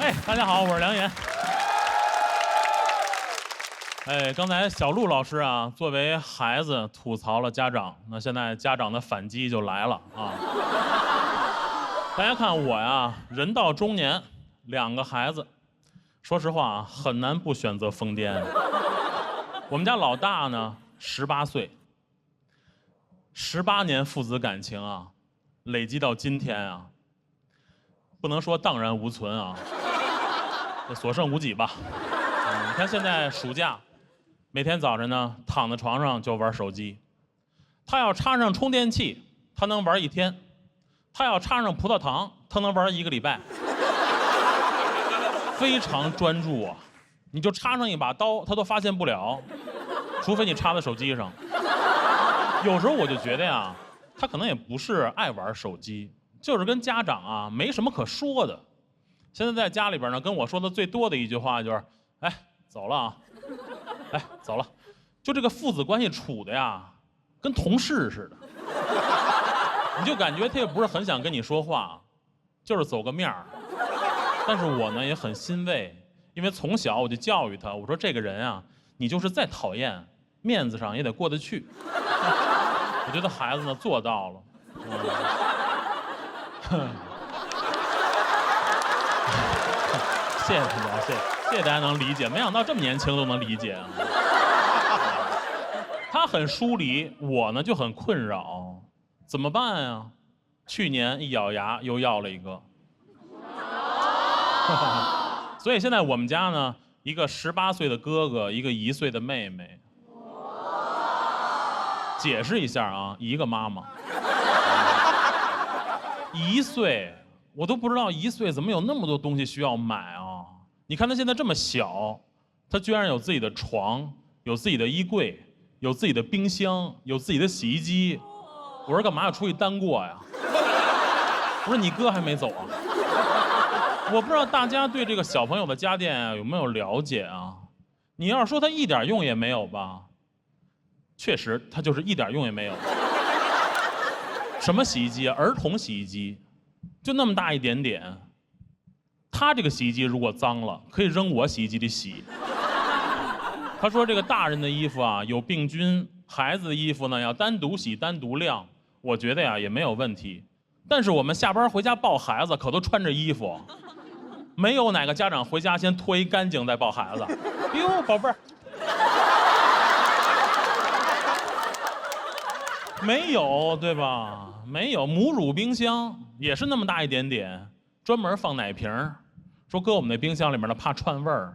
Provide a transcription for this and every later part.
哎，大家好，我是梁岩。哎，刚才小陆老师啊，作为孩子吐槽了家长，那现在家长的反击就来了啊！大家看我呀，人到中年，2个孩子，说实话啊，很难不选择疯癫。我们家老大呢，18岁，18年父子感情啊，累积到今天啊，不能说荡然无存啊，所剩无几吧。你看现在暑假，每天早晨呢躺在床上就玩手机，他要插上充电器，他能玩1天；他要插上葡萄糖，他能玩1个礼拜，非常专注啊！你就插上一把刀，他都发现不了，除非你插在手机上。有时候我就觉得呀，他可能也不是爱玩手机，就是跟家长啊没什么可说的。现在在家里边呢，跟我说的最多的一句话就是：“哎，走了啊，哎，走了。”就这个父子关系处的呀，跟同事似的。你就感觉他也不是很想跟你说话，就是走个面儿。但是我呢也很欣慰，因为从小我就教育他，我说这个人啊，你就是再讨厌，面子上也得过得去。我觉得孩子呢做到了。谢谢大家，谢谢大家能理解，没想到这么年轻都能理解啊。他很疏离，我呢就很困扰，怎么办呀？去年一咬牙又要了一个。所以现在我们家呢，一个18岁的哥哥，一个1岁的妹妹。解释一下啊，一个妈妈。1岁，我都不知道1岁怎么有那么多东西需要买啊！你看他现在这么小，他居然有自己的床，有自己的衣柜，有自己的冰箱，有自己的洗衣机。我说干嘛要出去单过呀？我说你哥还没走啊？我不知道大家对这个小朋友的家电啊有没有了解啊？你要是说他一点用也没有吧，确实他就是一点用也没有。什么洗衣机啊？儿童洗衣机，就那么大一点点。他这个洗衣机如果脏了，可以扔我洗衣机里洗。他说这个大人的衣服啊有病菌，孩子的衣服呢要单独洗单独晾。我觉得呀也没有问题。但是我们下班回家抱孩子可都穿着衣服，没有哪个家长回家先脱一干净再抱孩子。哟，宝贝儿。没有，对吧？没有，母乳冰箱也是那么大一点点，专门放奶瓶，说搁我们那冰箱里面呢，怕串味儿。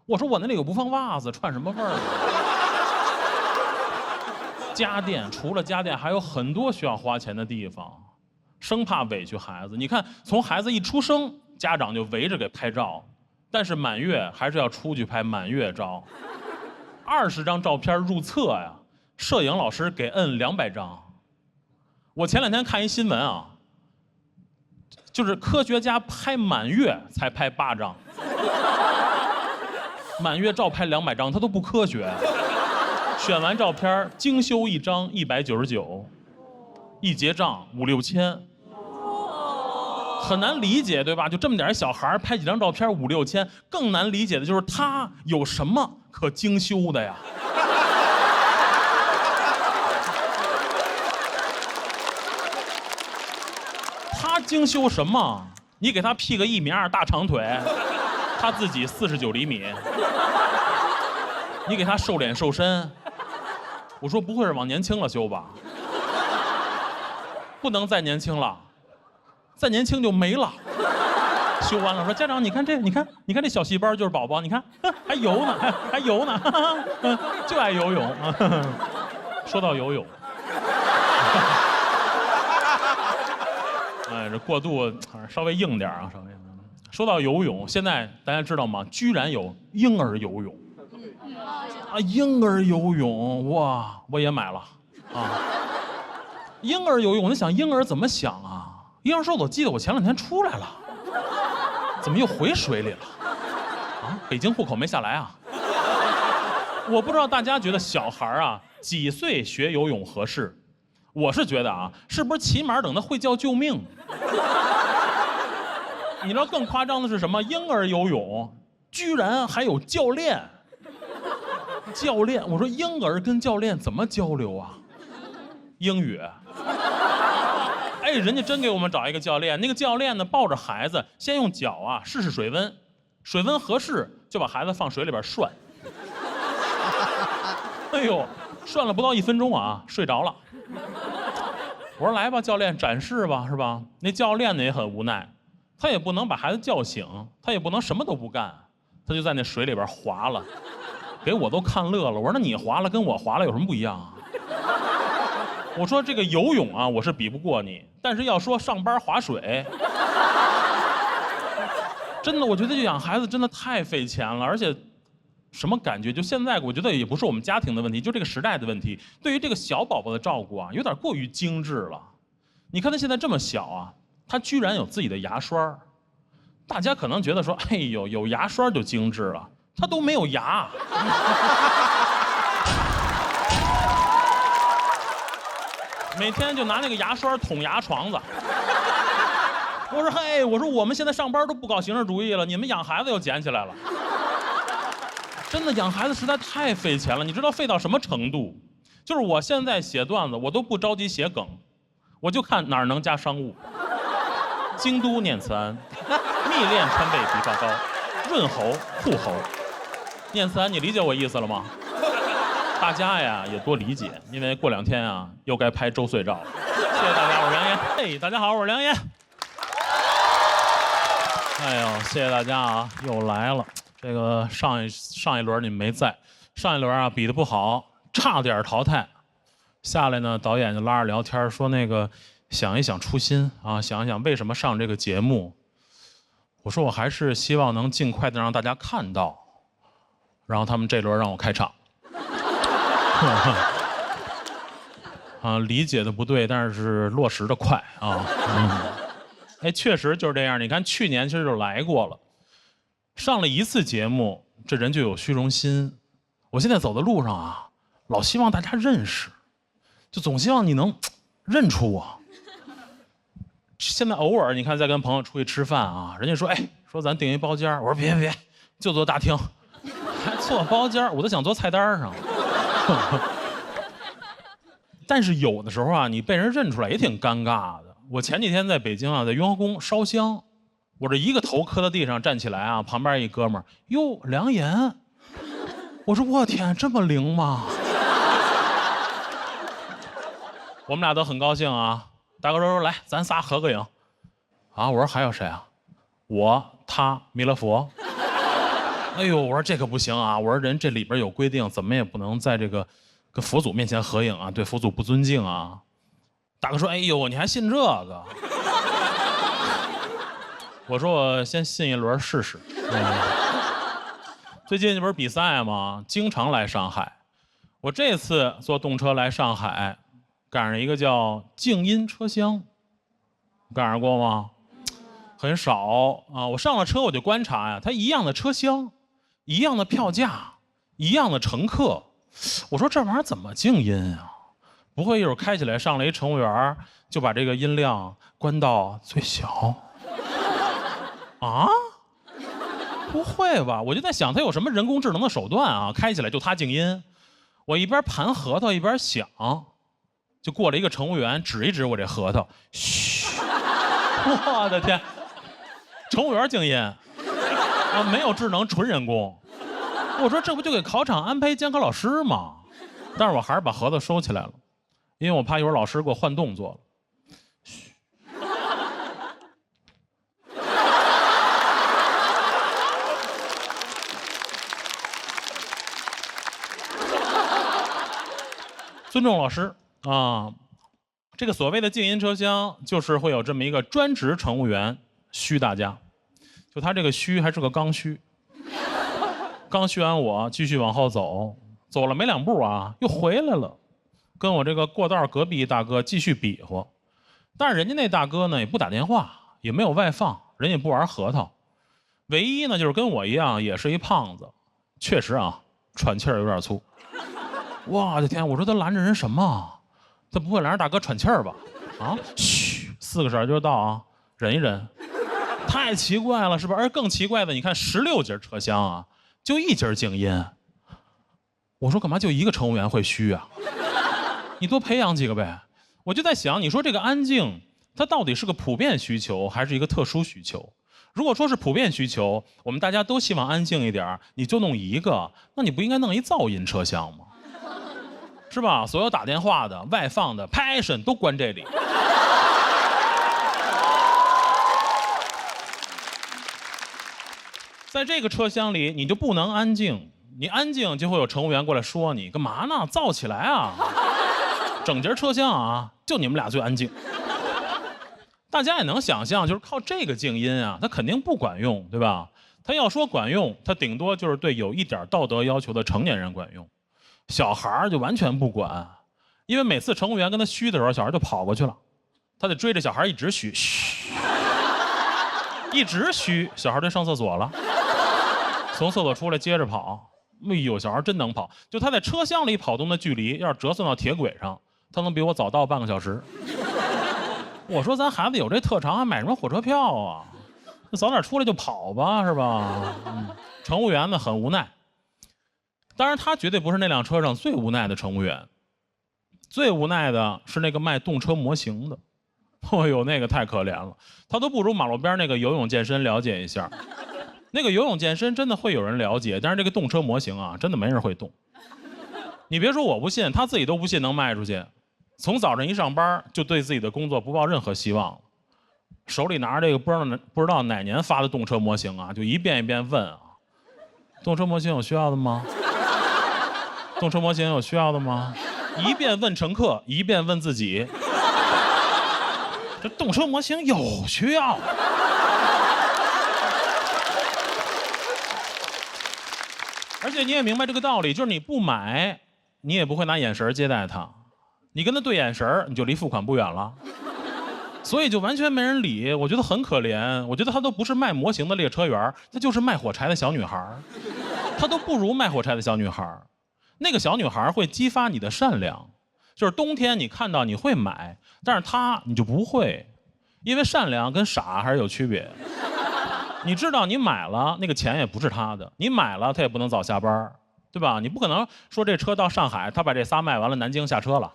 我说我那里有不放袜子，串什么味儿？家电除了家电，还有很多需要花钱的地方，生怕委屈孩子。你看，从孩子一出生，家长就围着给拍照，但是满月还是要出去拍满月照，20张照片入册呀。摄影老师给摁200张。我前2天看一新闻啊，就是科学家拍满月才拍8张，满月照拍200张，他都不科学。选完照片精修1张199，一结账5、6千，很难理解，对吧？就这么点小孩拍几张照片5、6千，更难理解的就是他有什么可精修的呀？他精修什么？你给他 P 个1.2米大长腿，他自己49厘米，你给他瘦脸瘦身，我说不会是往年轻了修吧？不能再年轻了，再年轻就没了。修完了说家长，你看这，你看这小细胞就是宝宝，你看还游呢，还游呢，就爱游泳。说到游泳。哎，这过渡稍微硬点啊，稍微。说到游泳，现在大家知道吗？居然有婴儿游泳。啊，婴儿游泳，哇，我也买了啊。婴儿游泳，我在想婴儿怎么想啊？婴儿说，我记得我前2天出来了，怎么又回水里了？啊，北京户口没下来啊？我不知道大家觉得小孩啊几岁学游泳合适？我是觉得啊，是不是起码等他会叫救命？你知道更夸张的是什么？婴儿游泳居然还有教练。教练，我说婴儿跟教练怎么交流啊？英语。哎，人家真给我们找一个教练，那个教练呢抱着孩子，先用脚啊试试水温，水温合适就把孩子放水里边涮。哎呦，涮了不到1分钟啊，睡着了。我说来吧，教练展示吧，是吧？那教练呢也很无奈，他也不能把孩子叫醒，他也不能什么都不干，他就在那水里边划了。给我都看乐了，我说那你划了跟我划了有什么不一样啊？我说这个游泳啊，我是比不过你，但是要说上班划水，真的，我觉得养孩子真的太费钱了，而且什么感觉？就现在，我觉得也不是我们家庭的问题，就这个时代的问题。对于这个小宝宝的照顾啊，有点过于精致了。你看他现在这么小啊，他居然有自己的牙刷。大家可能觉得说，哎呦，有牙刷就精致了。他都没有牙，每天就拿那个牙刷捅牙床子。我说嘿，我说我们现在上班都不搞形式主义了，你们养孩子又捡起来了。真的养孩子实在太费钱了，你知道费到什么程度？就是我现在写段子，我都不着急写梗，我就看哪儿能加商务。京都念慈庵，蜜炼川贝枇杷膏，润喉护喉。念慈庵，你理解我意思了吗？大家呀也多理解，因为过2天啊又该拍周岁照了。谢谢大家，我是梁岩。嘿，大家好，我是梁岩。哎呦，谢谢大家啊，又来了。这个上一轮你们没在，上一轮啊比得不好，差点淘汰。下来呢，导演就拉着聊天说那个想一想初心啊，想一想为什么上这个节目。我说我还是希望能尽快的让大家看到。然后他们这轮让我开场，啊，理解的不对，但是落实的快啊。哎，确实就是这样。你看去年其实就来过了，上了1次节目，这人就有虚荣心。我现在走的路上啊，老希望大家认识，就总希望你能认出我。现在偶尔你看在跟朋友出去吃饭啊，人家说哎，说咱订一包间，我说别，就坐大厅。还坐包间，我都想坐菜单上。但是有的时候啊，你被人认出来也挺尴尬的。我前几天在北京啊，在雍和宫烧香，我这一个头磕到地上站起来啊，旁边一哥们儿，哟，梁岩。我说我天，这么灵吗？我们俩都很高兴啊。大哥说来，咱仨合个影。啊，我说还有谁啊？我、他、弥勒佛。哎呦，我说这可不行啊！我说人这里边有规定，怎么也不能在这个跟佛祖面前合影啊，对佛祖不尊敬啊。大哥说：“哎呦，你还信这个？”我说：“我先信一轮试试。”最近这不是比赛吗？经常来上海。我这次坐动车来上海，赶上一个叫静音车厢，赶上过吗？很少啊。我上了车我就观察呀，它一样的车厢。一样的票价，一样的乘客，我说这玩意儿怎么静音啊？不会一会儿开起来上来一乘务员就把这个音量关到最小？啊？不会吧？我就在想他有什么人工智能的手段啊？开起来就他静音。我一边盘核桃一边想，就过来一个乘务员指一指我这核桃，嘘，我的天，乘务员静音。啊，没有智能，纯人工。我说这不就给考场安排监考老师吗？但是我还是把盒子收起来了，因为我怕一会儿老师给我换动作了。嘘。尊重老师啊！这个所谓的静音车厢，就是会有这么一个专职乘务员嘘大家。就他这个嘘还是个刚需，刚嘘完我继续往后走，走了没2步啊，又回来了，跟我这个过道隔壁大哥继续比划。但是人家那大哥呢也不打电话，也没有外放，人也不玩核桃，唯一呢就是跟我一样也是一胖子，确实啊喘气儿有点粗。我的天，我说他拦着人什么？他不会拦着大哥喘气儿吧？啊，嘘，4个色就到啊，忍一忍。太奇怪了，是吧？而更奇怪的，你看16节车厢啊，就1节静音。我说干嘛就一个乘务员会虚啊？你多培养几个呗。我就在想，你说这个安静，它到底是个普遍需求还是一个特殊需求？如果说是普遍需求，我们大家都希望安静一点，你就弄一个，那你不应该弄一噪音车厢吗？是吧？所有打电话的、外放的、Passion 都关这里。在这个车厢里，你就不能安静。你安静就会有乘务员过来说你干嘛呢？燥起来啊！整节车厢啊，就你们俩最安静。大家也能想象，就是靠这个静音啊，它肯定不管用，对吧？它要说管用，它顶多就是对有一点道德要求的成年人管用，小孩就完全不管，因为每次乘务员跟他嘘的时候，小孩就跑过去了，他得追着小孩一直嘘，嘘，一直嘘，小孩就上厕所了，从厕所出来接着跑。哎呦，小孩真能跑！就他在车厢里跑动的距离，要是折算到铁轨上，他能比我早到半个小时。我说咱孩子有这特长，还买什么火车票啊？早点出来就跑吧，是吧？乘务员呢很无奈，当然他绝对不是那辆车上最无奈的乘务员，最无奈的是那个卖动车模型的。哎呦，那个太可怜了，他都不如马路边那个游泳健身了解一下。那个游泳健身真的会有人了解，但是这个动车模型啊，真的没人会动。你别说我不信，他自己都不信能卖出去。从早上一上班就对自己的工作不抱任何希望，手里拿着这个不知道哪年发的动车模型啊，就一遍一遍问啊：动车模型有需要的吗？动车模型有需要的吗？一遍问乘客，一遍问自己。这动车模型有需要。而且你也明白这个道理，就是你不买，你也不会拿眼神接待他，你跟他对眼神，你就离付款不远了。所以就完全没人理，我觉得很可怜。我觉得他都不是卖模型的列车员，他就是卖火柴的小女孩，他都不如卖火柴的小女孩。那个小女孩会激发你的善良，就是冬天你看到你会买，但是她你就不会，因为善良跟傻还是有区别。你知道你买了那个钱也不是他的，你买了他也不能早下班，对吧？你不可能说这车到上海，他把这仨卖完了，南京下车了。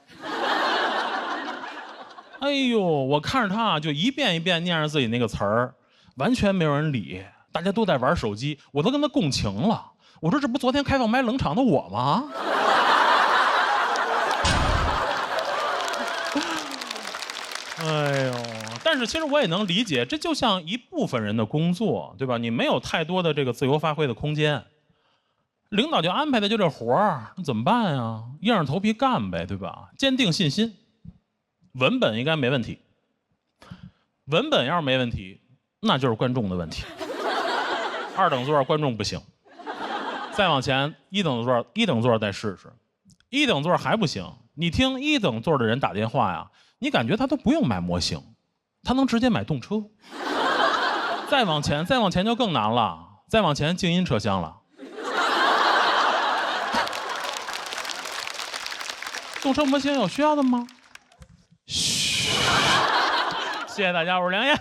哎呦，我看着他就一遍一遍念着自己那个词儿，完全没有人理，大家都在玩手机，我都跟他共情了。我说这不昨天开放麦冷场的我吗？哎呦，但是其实我也能理解，这就像一部分人的工作，对吧？你没有太多的这个自由发挥的空间，领导就安排的就这活儿，那怎么办呀？硬着头皮干呗，对吧？坚定信心，文本应该没问题。文本要是没问题，那就是观众的问题。2等座观众不行，再往前1等座再试试，1等座还不行，你听1等座的人打电话呀。你感觉他都不用买模型，他能直接买动车。再往前就更难了，再往前静音车厢了。动车模型有需要的吗？嘘，谢谢大家，我是梁岩。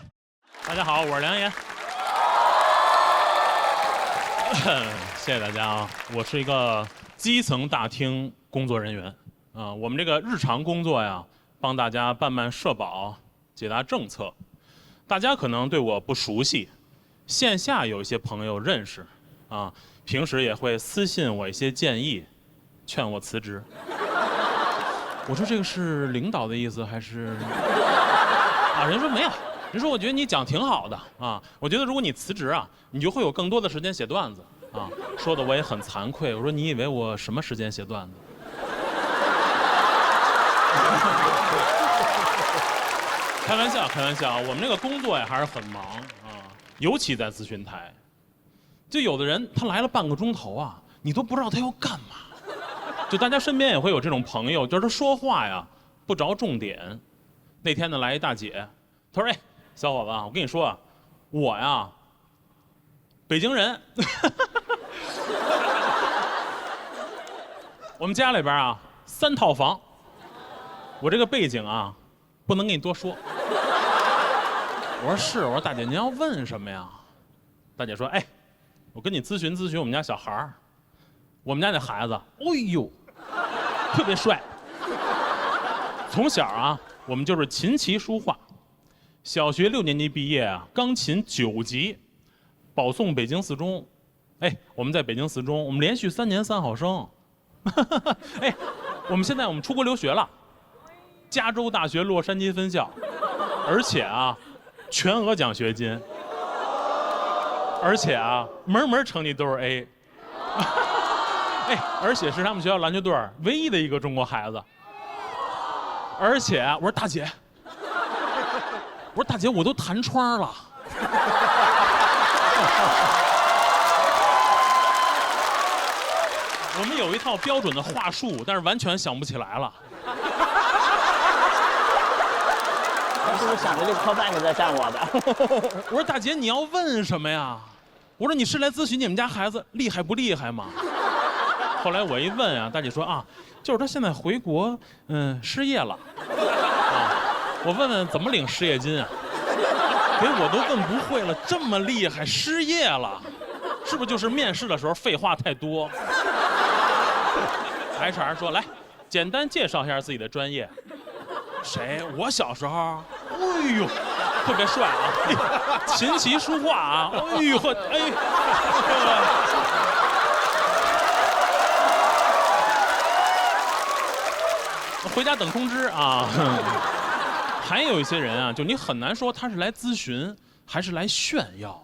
大家好，我是梁岩。谢谢大家啊，我是一个基层大厅工作人员啊，我们这个日常工作呀。帮大家办社保，解答政策。大家可能对我不熟悉，线下有一些朋友认识，啊，平时也会私信我一些建议，劝我辞职。我说这个是领导的意思还是？啊，人说没有，人说我觉得你讲挺好的啊，我觉得如果你辞职啊，你就会有更多的时间写段子啊。说的我也很惭愧，我说你以为我什么时间写段子？开玩笑，开玩笑，我们这个工作呀还是很忙啊，尤其在咨询台，就有的人他来了半个钟头啊，你都不知道他要干嘛。就大家身边也会有这种朋友，就是他说话呀不着重点。那天呢来一大姐，她说：“哎，小伙子，我跟你说啊，我呀，北京人，我们家里边啊3套房。”我这个背景啊，不能跟你多说。我说是，我说大姐您要问什么呀？大姐说，哎，我跟你咨询咨询我们家小孩儿，我们家那孩子，哎呦，特别帅。从小啊，我们就是琴棋书画，小学6年级毕业啊，钢琴9级，保送北京四中。哎，我们在北京四中，我们连续3年3好生。哎，我们现在出国留学了，加州大学洛杉矶分校，而且啊，全额奖学金，而且啊，门成绩都是 A。哎，而且是他们学校篮球队唯一的一个中国孩子。而且我说大姐，我都弹窗了。我们有一套标准的话术，但是完全想不起来了。他是不是想着这科办是在占我的？我说大姐，你要问什么呀？我说你是来咨询你们家孩子厉害不厉害吗？后来我一问啊，大姐说啊，就是他现在回国，失业了。我问问怎么领失业金啊？给我都问不会了，这么厉害，失业了，是不是就是面试的时候废话太多？HR 说来，简单介绍一下自己的专业。谁？我小时候，哎呦，特别帅啊，琴棋书画啊，哎呦呵，哎。回家等通知啊。还有一些人啊，就你很难说他是来咨询还是来炫耀。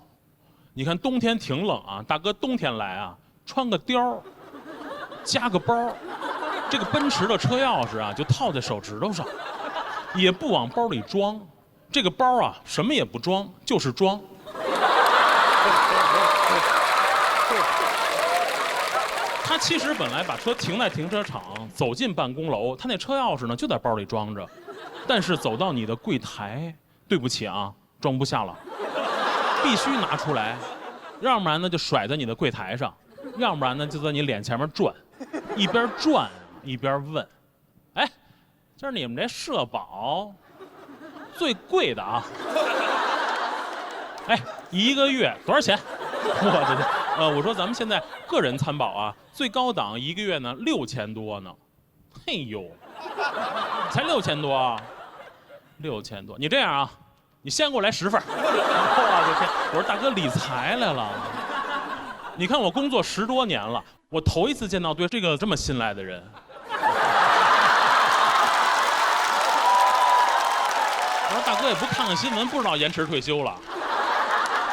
你看冬天挺冷啊，大哥冬天来啊，穿个貂，加个包，这个奔驰的车钥匙啊就套在手指头上，也不往包里装，这个包啊什么也不装，就是装。他其实本来把车停在停车场，走进办公楼，他那车钥匙呢就在包里装着，但是走到你的柜台，对不起啊，装不下了，必须拿出来，要不然呢就甩在你的柜台上，要不然呢就在你脸前面转，一边转一边问，哎，今儿你们这社保最贵的啊，哎，1个月多少钱？我的天，我说咱们现在个人参保啊，最高档1个月呢6000多呢，嘿呦，才6000多啊，6000多，你这样啊，你先给我来10份。我的天，我说大哥理财来了，你看我工作10多年了，我头一次见到对这个这么信赖的人。我说大哥也不看看新闻，不知道延迟退休了。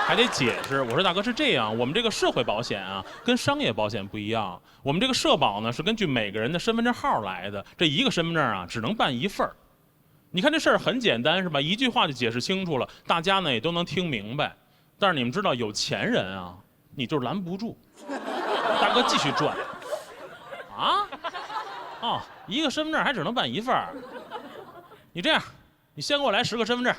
还得解释，我说大哥是这样，我们这个社会保险啊，跟商业保险不一样。我们这个社保呢是根据每个人的身份证号来的，这一个身份证啊只能办1份。你看这事儿很简单是吧？一句话就解释清楚了，大家呢也都能听明白。但是你们知道有钱人啊，你就拦不住。大哥继续转。啊？哦，一个身份证还只能办1份。你这样，你先给我来10个身份证。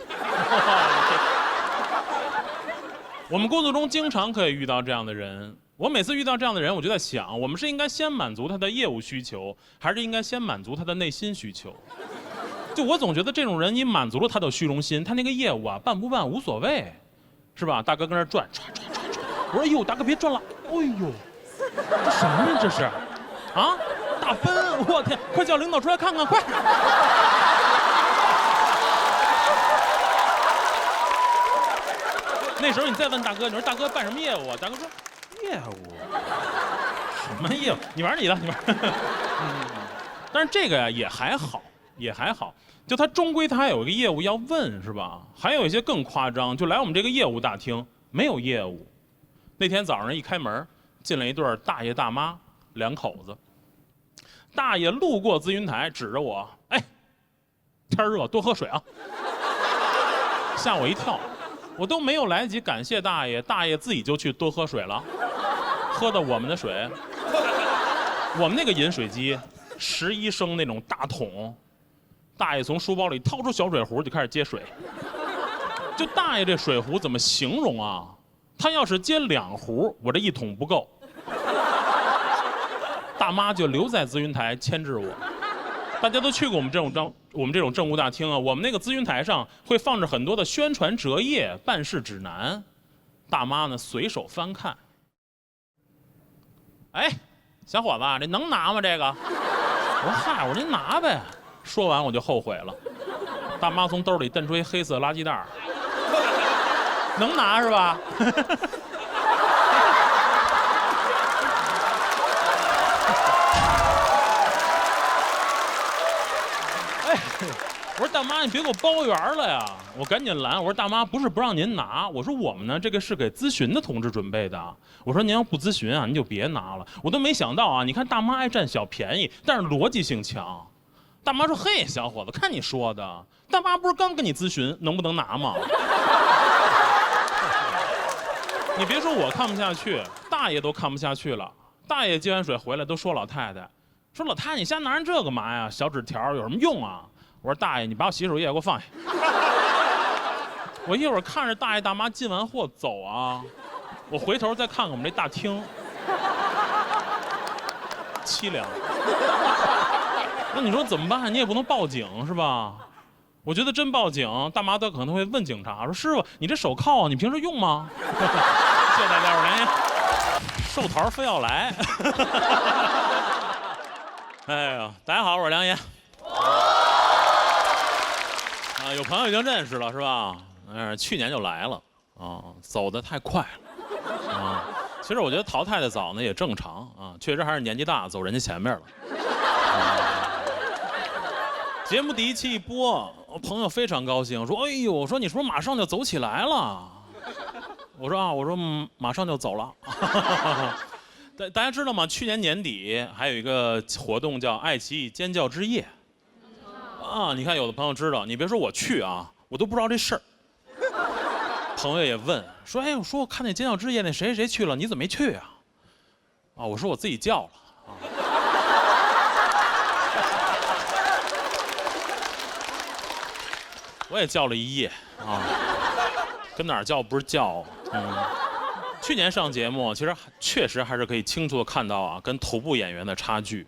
我们工作中经常可以遇到这样的人，我每次遇到这样的人，我就在想，我们是应该先满足他的业务需求，还是应该先满足他的内心需求？就我总觉得这种人，你满足了他的虚荣心，他那个业务啊办不办无所谓，是吧？大哥跟那转，我说哎呦，大哥别转了，哎呦，这什么呀这是？啊，大奔，我天，快叫领导出来看看，快！那时候你再问大哥，你说大哥办什么业务啊？大哥说业务，什么业务？你玩你的，你玩。但是这个呀也还好，也还好。就他终归他还有一个业务要问，是吧？还有一些更夸张，就来我们这个业务大厅没有业务。那天早上一开门，进来一对大爷大妈2口子。大爷路过咨询台，指着我，哎，天热多喝水啊！吓我一跳。我都没有来得及感谢大爷，大爷自己就去多喝水了，喝的我们的水。我们那个饮水机，11升那种大桶，大爷从书包里掏出小水壶就开始接水。就大爷这水壶怎么形容啊？他要是接2壶，我这1桶不够。大妈就留在咨询台牵制我。大家都去过我们我们这种政务大厅啊，我们那个咨询台上会放着很多的宣传折页、办事指南，大妈呢随手翻看。哎，小伙子，这能拿吗？这个？我说嗨，我说您拿呗。说完我就后悔了。大妈从兜里瞪出一黑色垃圾袋，能拿是吧？哎，我说大妈，你别给我包圆了呀！我赶紧拦，我说大妈，不是不让您拿，我说我们呢这个是给咨询的同志准备的，我说您要不咨询啊，您就别拿了。我都没想到啊，你看大妈爱占小便宜，但是逻辑性强。大妈说：“嘿，小伙子，看你说的，大妈不是刚跟你咨询能不能拿吗？你别说我看不下去，大爷都看不下去了。大爷接完水回来都说老太太，说老太太你瞎拿人这干嘛呀？小纸条有什么用啊？我说大爷，你把我洗手液给我放下。我一会儿看着大爷大妈进完货走啊，我回头再看看我们这大厅，凄凉。”那你说怎么办？你也不能报警是吧？我觉得真报警，大妈都可能会问警察说：“师傅，你这手铐你平时用吗？”谢谢大家，我是梁岩。寿桃非要来。哎呀，大家好，我是梁岩。啊，有朋友已经认识了是吧？去年就来了啊，走得太快了啊。其实我觉得淘汰的早呢也正常啊，确实还是年纪大走人家前面了。节目第一期一播，我朋友非常高兴，说：“哎呦，我说你是不是马上就走起来了？”我说：“啊，我说马上就走了。”大家知道吗？去年年底还有一个活动叫爱奇艺尖叫之夜。啊，你看有的朋友知道，你别说我去啊，我都不知道这事儿。朋友也问说：“哎，我说我看那尖叫之夜那谁谁谁去了，你怎么没去啊？”啊，我说我自己叫了。我也叫了一夜啊，跟哪儿叫不是叫。去年上节目，其实确实还是可以清楚的看到啊，跟头部演员的差距。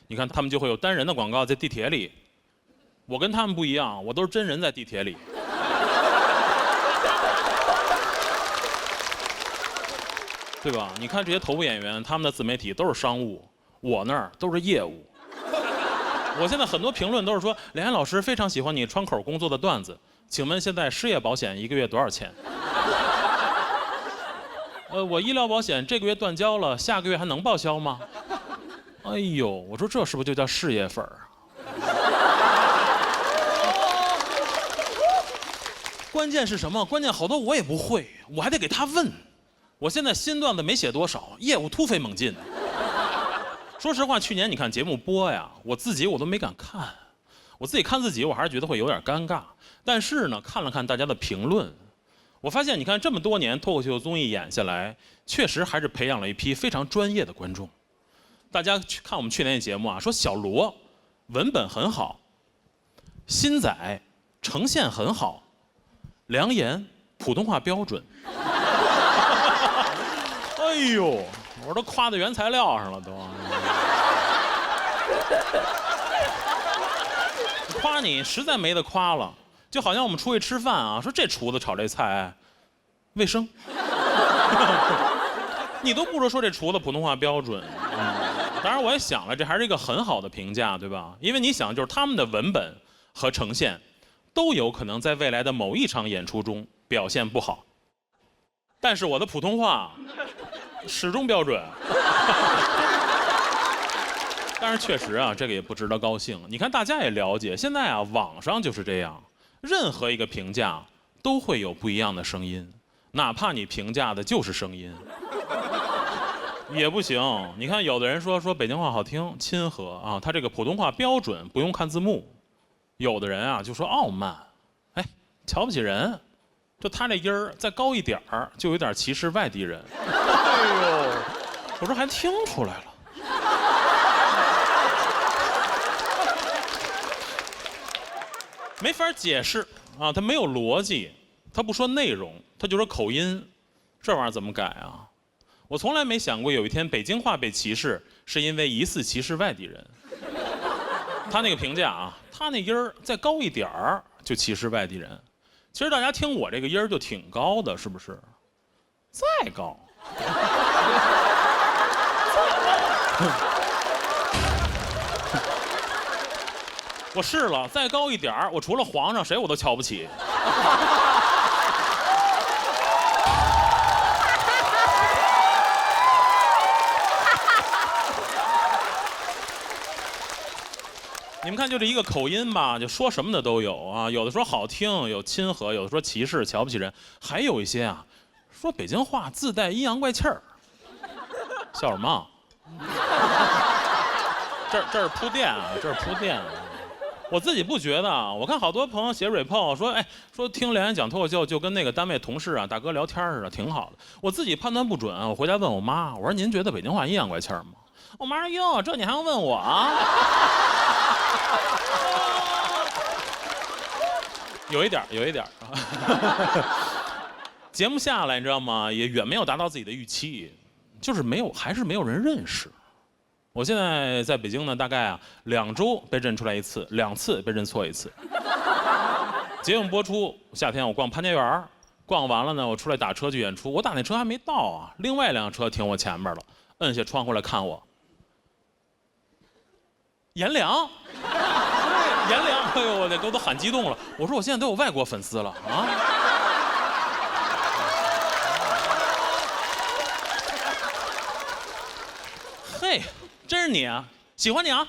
你看他们就会有单人的广告在地铁里，我跟他们不一样，我都是真人在地铁里。对吧？你看这些头部演员，他们的自媒体都是商务，我那儿都是业务。我现在很多评论都是说，梁岩老师非常喜欢你窗口工作的段子，请问现在失业保险1个月多少钱？我医疗保险这个月断交了，下个月还能报销吗？哎呦，我说这是不是就叫事业粉儿？关键是什么？关键好多我也不会，我还得给他问。我现在新段子没写多少，业务突飞猛进。说实话，去年你看节目播呀，我自己我都没敢看，我自己看自己，我还是觉得会有点尴尬。但是呢，看了看大家的评论，我发现你看这么多年脱口秀综艺演下来，确实还是培养了一批非常专业的观众。大家去看我们去年的节目啊，说小罗文本很好，新仔呈现很好，梁岩普通话标准。哎呦，我都夸到原材料上了都。夸你实在没得夸了，就好像我们出去吃饭啊，说这厨子炒这菜卫生，你都不说这厨子普通话标准。当然我也想了，这还是一个很好的评价，对吧？因为你想，就是他们的文本和呈现都有可能在未来的某一场演出中表现不好，但是我的普通话始终标准。但是确实啊，这个也不值得高兴。你看大家也了解，现在啊网上就是这样，任何一个评价都会有不一样的声音，哪怕你评价的就是声音也不行。你看有的人说北京话好听亲和啊，他这个普通话标准不用看字幕。有的人啊就说傲慢，哎，瞧不起人，就他这音儿再高一点儿就有点歧视外地人。哎呦，我说还听出来了。没法解释啊，他没有逻辑，他不说内容，他就说口音，这玩意儿怎么改啊？我从来没想过有一天北京话被歧视是因为疑似歧视外地人。他那个评价啊，他那音儿再高一点儿就歧视外地人。其实大家听我这个音儿就挺高的，是不是？再高。我试了，再高一点儿，我除了皇上谁我都瞧不起。你们看，就这一个口音吧，就说什么的都有啊。有的说好听，有亲和；有的说歧视、瞧不起人；还有一些啊，说北京话自带阴阳怪气儿。笑什么？这是铺垫啊，这是铺垫。我自己不觉得啊，我看好多朋友写 report 说，哎，说听梁岩讲脱口秀就跟那个单位同事啊、大哥聊天似的，挺好的。我自己判断不准，我回家问我妈，我说您觉得北京话阴阳怪气儿吗？我妈说哟，这你还用问我啊？有一点。节目下来，你知道吗？也远没有达到自己的预期，就是还是没有人认识。我现在在北京呢，大概啊2周被认出来一次，2次被认错一次。节目播出，夏天我逛潘家园，逛完了呢，我出来打车去演出，我打那车还没到啊，另外一辆车停我前面了，摁下窗户来看我。颜良，颜良，哎呦，我这都喊激动了。我说我现在都有外国粉丝了啊！嘿，真是你啊！喜欢你啊！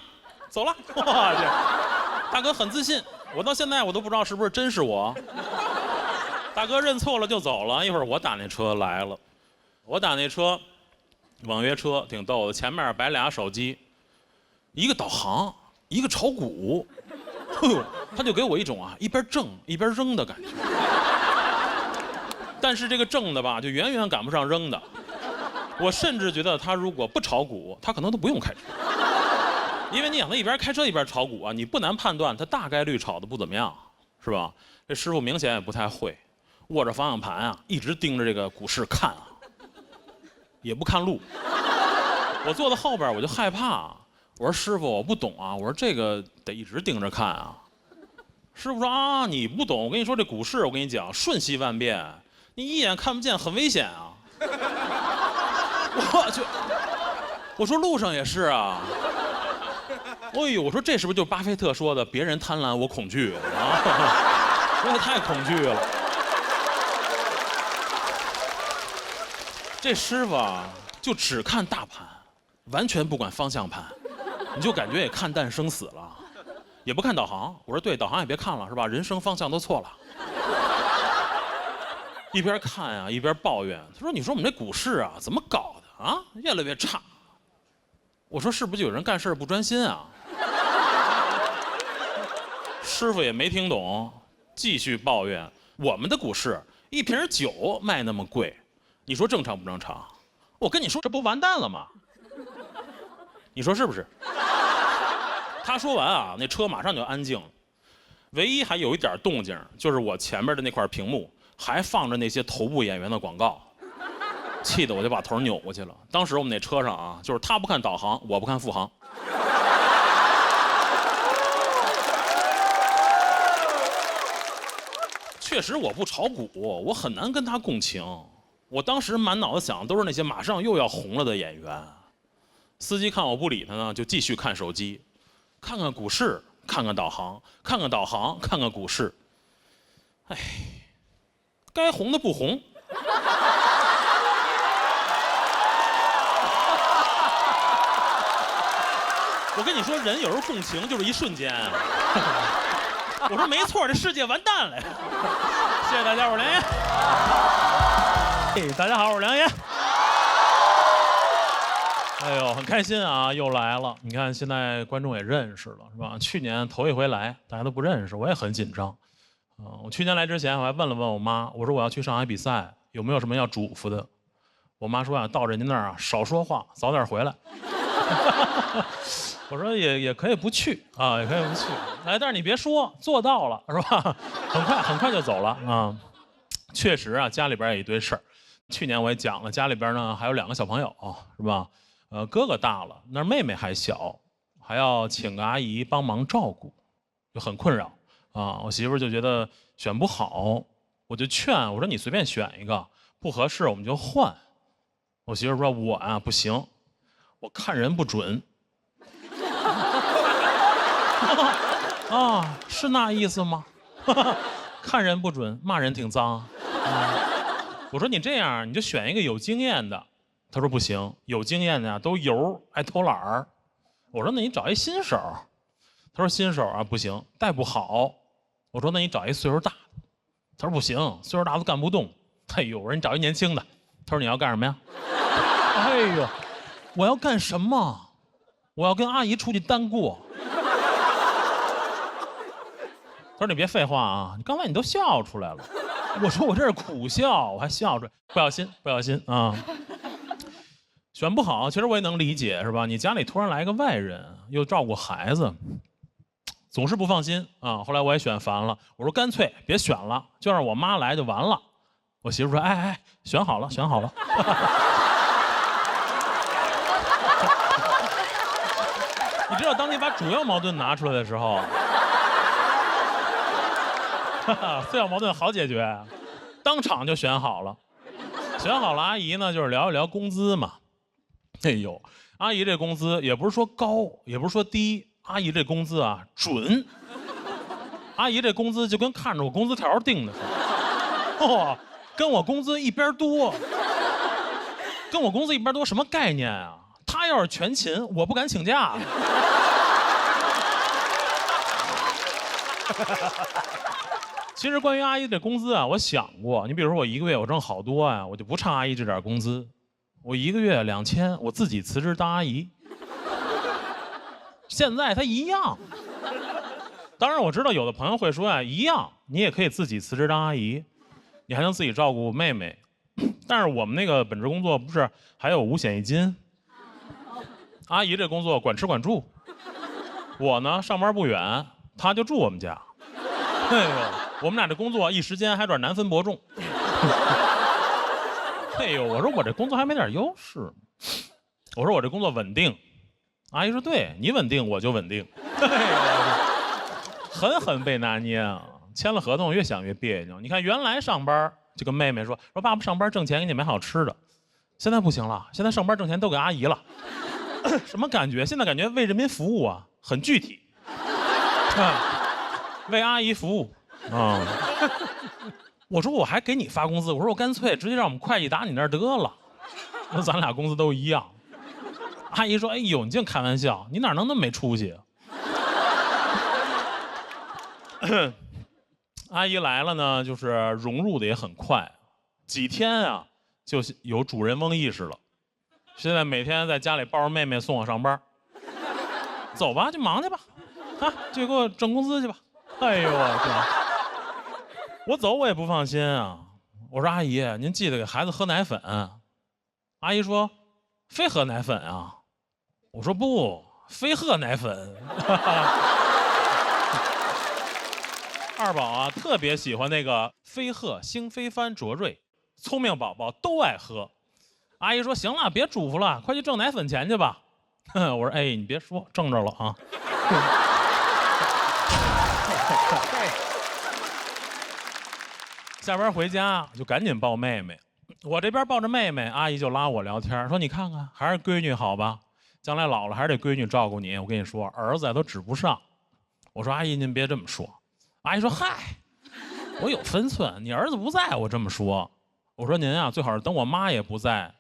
走了，哇去！大哥很自信，我到现在我都不知道是不是真是我。大哥认错了就走了，一会儿我打那车来了，我打那车，网约车挺逗的，前面摆俩手机。一个导航，一个炒股，他就给我一种啊一边挣一边扔的感觉。但是这个挣的吧，就远远赶不上扔的。我甚至觉得他如果不炒股，他可能都不用开车，因为你想他一边开车一边炒股啊，你不难判断他大概率炒的不怎么样，是吧？这师傅明显也不太会，握着方向盘啊，一直盯着这个股市看啊，也不看路。我坐在后边我就害怕。我说师傅，我不懂啊。我说这个得一直盯着看啊。师傅说啊，你不懂。我跟你说，这股市我跟你讲，瞬息万变，你一眼看不见，很危险啊。我说路上也是啊。哎呦，我说这是不是就巴菲特说的，别人贪婪我恐惧啊？这也太恐惧了。这师傅啊，就只看大盘，完全不管方向盘。你就感觉也看淡生死了，也不看导航。我说对，导航也别看了，是吧？人生方向都错了。一边看啊，一边抱怨。他说：“你说我们这股市啊，怎么搞的啊？越来越差。”我说：“是不是就有人干事不专心啊？”师傅也没听懂，继续抱怨：“我们的股市一瓶酒卖那么贵，你说正常不正常？我跟你说，这不完蛋了吗？你说是不是？”他说完啊，那车马上就安静了，唯一还有一点动静，就是我前面的那块屏幕还放着那些头部演员的广告，气得我就把头扭过去了。当时我们那车上啊，就是他不看导航，我不看副航。确实我不炒股，我很难跟他共情。我当时满脑子想的都是那些马上又要红了的演员。司机看我不理他呢，就继续看手机。看看股市，看看导航，看看导航，看看股市。哎，该红的不红。我跟你说，人有时候共情就是一瞬间。我说没错，这世界完蛋了。谢谢大家，我是梁岩。大家好，我是梁岩。哎呦，很开心啊，又来了。你看，现在观众也认识了，是吧？去年头一回来，大家都不认识，我也很紧张。我去年来之前，我还问了问我妈，我说我要去上海比赛，有没有什么要嘱咐的？我妈说啊，到人家那儿啊，少说话，早点回来。我说也可以不去啊，也可以不去。哎，但是你别说，做到了是吧？很快就走了啊。确实啊，家里边也一堆事儿。去年我也讲了，家里边呢还有2个小朋友，是吧？哥哥大了，那妹妹还小，还要请个阿姨帮忙照顾，就很困扰啊。我媳妇就觉得选不好，我就劝我说你随便选一个，不合适我们就换。我媳妇说我啊不行，我看人不准。啊，是那意思吗？看人不准，骂人挺脏。我说你这样，你就选一个有经验的。他说不行，有经验的呀都油，爱偷懒儿。我说那你找一新手。他说新手啊不行，带不好。我说那你找一岁数大的。他说不行，岁数大都干不动。哎呦，我说你找一年轻的。他说你要干什么呀？哎呦，我要干什么？我要跟阿姨出去单过。他说你别废话啊，你刚才你都笑出来了。我说我这是苦笑，我还笑出来，不小心不小心啊。选不好，其实我也能理解，是吧？你家里突然来个外人，又照顾孩子，总是不放心啊。后来我也选烦了，我说干脆别选了，就让我妈来就完了。我媳妇说：“哎哎，选好了，选好了。”你知道，当你把主要矛盾拿出来的时候，次要矛盾好解决，当场就选好了。选好了，阿姨呢就是聊一聊工资嘛。哎呦，阿姨这工资也不是说高，也不是说低，阿姨这工资啊准。阿姨这工资就跟看着我工资条定的似的，哦，跟我工资一边多，跟我工资一边多什么概念啊？她要是全勤，我不敢请假。其实关于阿姨这工资啊，我想过，你比如说我一个月我挣好多啊，我就不差阿姨这点工资。我一个月2000，我自己辞职当阿姨。现在他一样。当然我知道有的朋友会说啊，一样，你也可以自己辞职当阿姨，你还能自己照顾妹妹。但是我们那个本职工作不是还有5险1金？阿姨这工作管吃管住。我呢上班不远，她就住我们家。哎呦，我们俩这工作一时间还有点难分伯仲。哎呦，我说我这工作还没点优势。我说我这工作稳定。阿姨说对，你稳定我就稳定。狠狠被拿捏啊！签了合同越想越别扭。你看原来上班就跟妹妹说爸爸上班挣钱给你买好吃的，现在不行了，现在上班挣钱都给阿姨了。什么感觉？现在感觉为人民服务啊，很具体。为阿姨服务啊。我说我还给你发工资，我说我干脆直接让我们会计打你那儿得了，那咱俩工资都一样。阿姨说：“哎呦，你净开玩笑，你哪能那么没出息？”阿姨来了呢，就是融入的也很快，几天啊就有主人翁意识了。现在每天在家里抱着妹妹送我上班。走吧，去忙去吧，啊，就给我挣工资去吧。哎呦我天！我走我也不放心啊。我说阿姨，您记得给孩子喝奶粉。阿姨说：“非喝奶粉啊？”我说不，非喝奶粉。二宝啊，特别喜欢那个飞鹤、星飞帆、卓瑞，聪明宝宝都爱喝。阿姨说：“行了，别嘱咐了，快去挣奶粉钱去吧。”我说：“哎，你别说，挣着了啊。”下班回家就赶紧抱妹妹，我这边抱着妹妹，阿姨就拉我聊天，说：“你看看，还是闺女好吧？将来老了还是得闺女照顾你。我跟你说，儿子都指不上。”我说：“阿姨您别这么说。”阿姨说：“嗨，我有分寸，你儿子不在我这么说。”我说：“您啊，最好是等我妈也不在。”